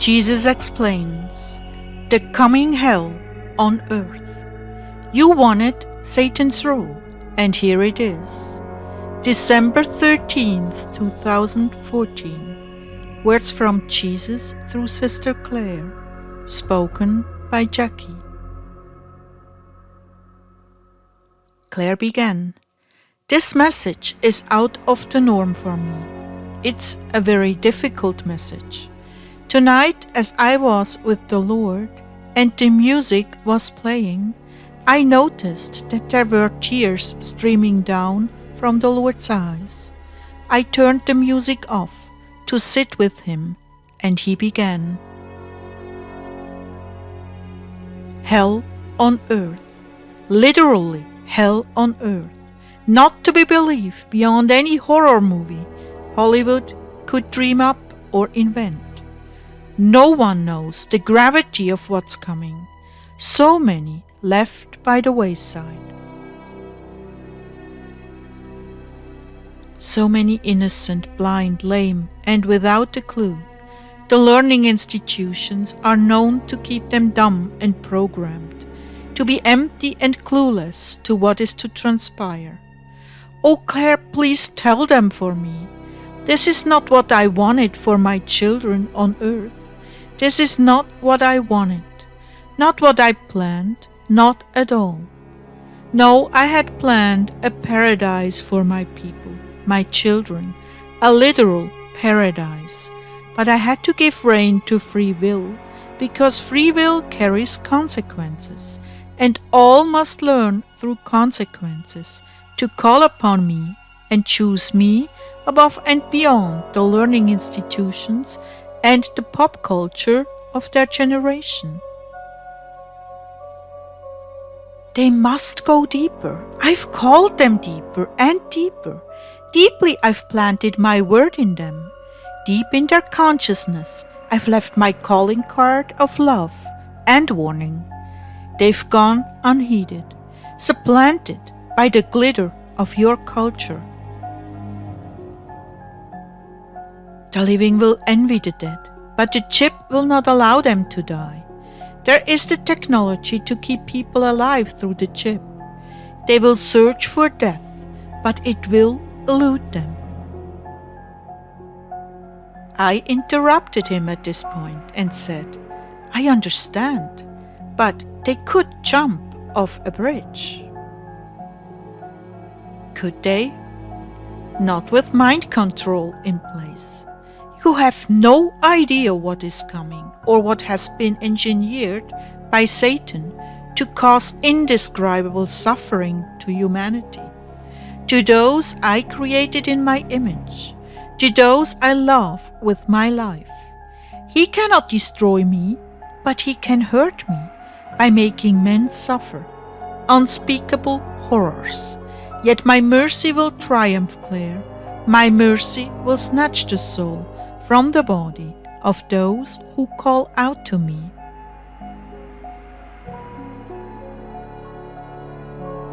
Jesus explains the coming hell on earth. You wanted Satan's rule, and here it is. December 13th, 2014. Words from Jesus through Sister Clare, spoken by Jackie. Clare began. This message is out of the norm for me. It's a very difficult message. Tonight, as I was with the Lord and the music was playing, I noticed that there were tears streaming down from the Lord's eyes. I turned the music off to sit with him, and he began. Hell on earth, literally hell on earth, not to be believed beyond any horror movie Hollywood could dream up or invent. No one knows the gravity of what's coming. So many left by the wayside. So many innocent, blind, lame, and without a clue. The learning institutions are known to keep them dumb and programmed, to be empty and clueless to what is to transpire. Oh, Clare, please tell them for me. This is not what I wanted for my children on earth. This is not what I wanted, not what I planned, not at all. No, I had planned a paradise for my people, my children, a literal paradise. But I had to give rein to free will, because free will carries consequences, and all must learn through consequences to call upon me and choose me above and beyond the learning institutions and the pop culture of their generation. They must go deeper. I've called them deeper and deeper. Deeply I've planted my word in them. Deep in their consciousness I've left my calling card of love and warning. They've gone unheeded, supplanted by the glitter of your culture. The living will envy the dead, but the chip will not allow them to die. There is the technology to keep people alive through the chip. They will search for death, but it will elude them. I interrupted him at this point and said, I understand, but they could jump off a bridge. Could they? Not with mind control in place. You have no idea what is coming or what has been engineered by Satan to cause indescribable suffering to humanity, to those I created in my image, to those I love with my life. He cannot destroy me, but he can hurt me by making men suffer unspeakable horrors. Yet my mercy will triumph, Clare. My mercy will snatch the soul from the body of those who call out to me.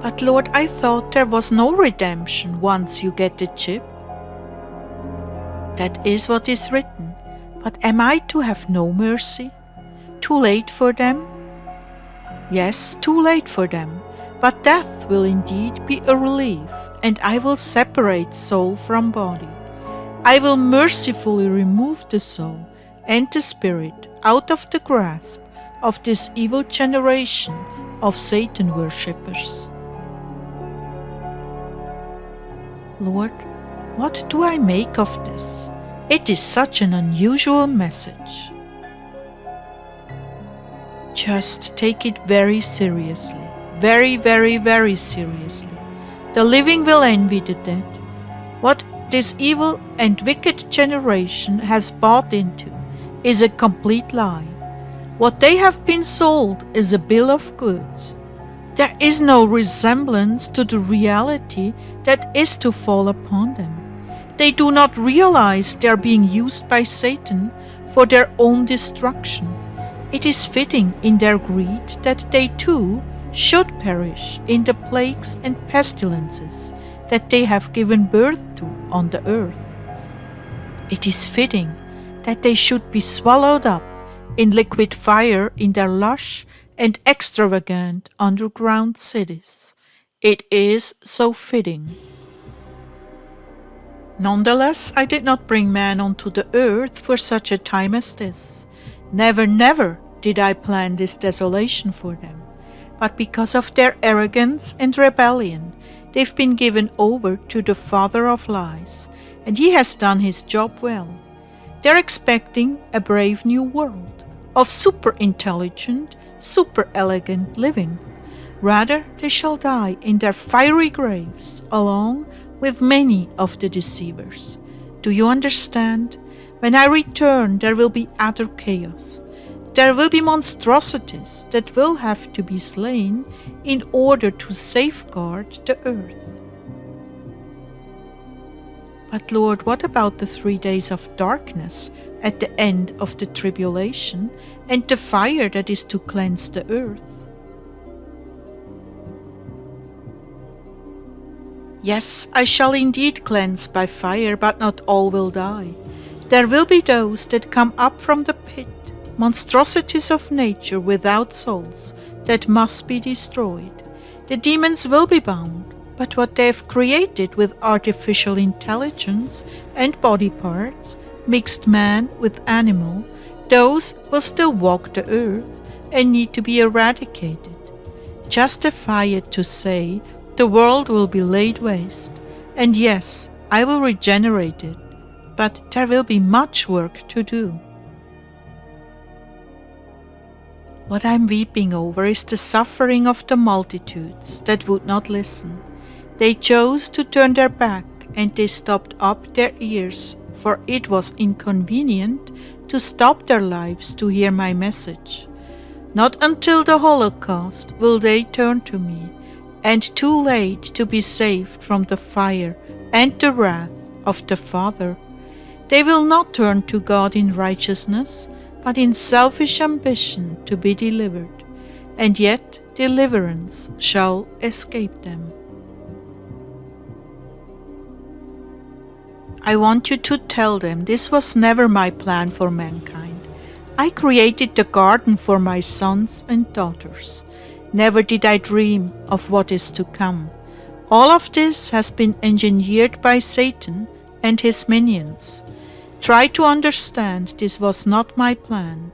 But Lord, I thought there was no redemption once you get the chip. That is what is written. But am I to have no mercy? Too late for them? Yes, too late for them. But death will indeed be a relief, and I will separate soul from body. I will mercifully remove the soul and the spirit out of the grasp of this evil generation of Satan worshippers. Lord, what do I make of this? It is such an unusual message. Just take it very seriously. Very, very, very seriously. The living will envy the dead. What this evil and wicked generation has bought into is a complete lie. What they have been sold is a bill of goods. There is no resemblance to the reality that is to fall upon them. They do not realize they are being used by Satan for their own destruction. It is fitting in their greed that they too should perish in the plagues and pestilences that they have given birth to on the earth. It is fitting that they should be swallowed up in liquid fire in their lush and extravagant underground cities. It is so fitting. Nonetheless, I did not bring man onto the earth for such a time as this. Never, never did I plan this desolation for them. But because of their arrogance and rebellion, they've been given over to the father of lies, and he has done his job well. They're expecting a brave new world of super intelligent, super elegant living. Rather, they shall die in their fiery graves along with many of the deceivers. Do you understand? When I return, there will be utter chaos. There will be monstrosities that will have to be slain in order to safeguard the earth. But Lord, what about the 3 days of darkness at the end of the tribulation and the fire that is to cleanse the earth? Yes, I shall indeed cleanse by fire, but not all will die. There will be those that come up from the pit, monstrosities of nature without souls, that must be destroyed. The demons will be bound, but what they have created with artificial intelligence and body parts, mixed man with animal, those will still walk the earth and need to be eradicated. Justify it to say, the world will be laid waste, and yes, I will regenerate it, but there will be much work to do. What I'm weeping over is the suffering of the multitudes that would not listen. They chose to turn their back, and they stopped up their ears, for it was inconvenient to stop their lives to hear my message. Not until the Holocaust will they turn to me, and too late to be saved from the fire and the wrath of the Father. They will not turn to God in righteousness, but in selfish ambition to be delivered, and yet deliverance shall escape them. I want you to tell them this was never my plan for mankind. I created the garden for my sons and daughters. Never did I dream of what is to come. All of this has been engineered by Satan and his minions. Try to understand this was not my plan.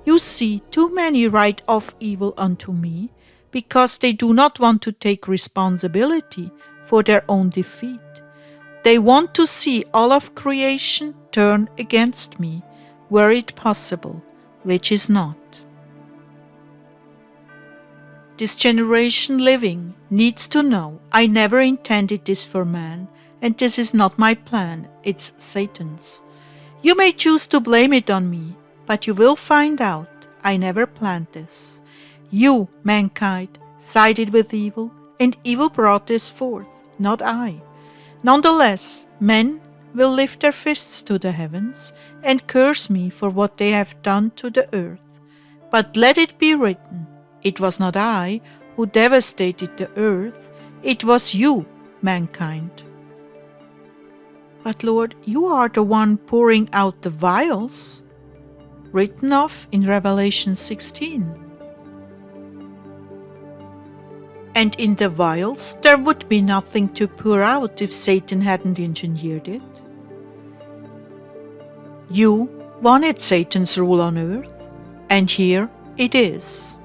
You see, too many write off evil unto me because they do not want to take responsibility for their own defeat. They want to see all of creation turn against me, were it possible, which is not. This generation living needs to know I never intended this for man, and this is not my plan, it's Satan's. You may choose to blame it on me, but you will find out I never planned this. You, mankind, sided with evil, and evil brought this forth, not I. Nonetheless, men will lift their fists to the heavens and curse me for what they have done to the earth. But let it be written, it was not I who devastated the earth, it was you, mankind. But Lord, you are the one pouring out the vials, written of in Revelation 16. And in the vials there would be nothing to pour out if Satan hadn't engineered it. You wanted Satan's rule on earth, and here it is.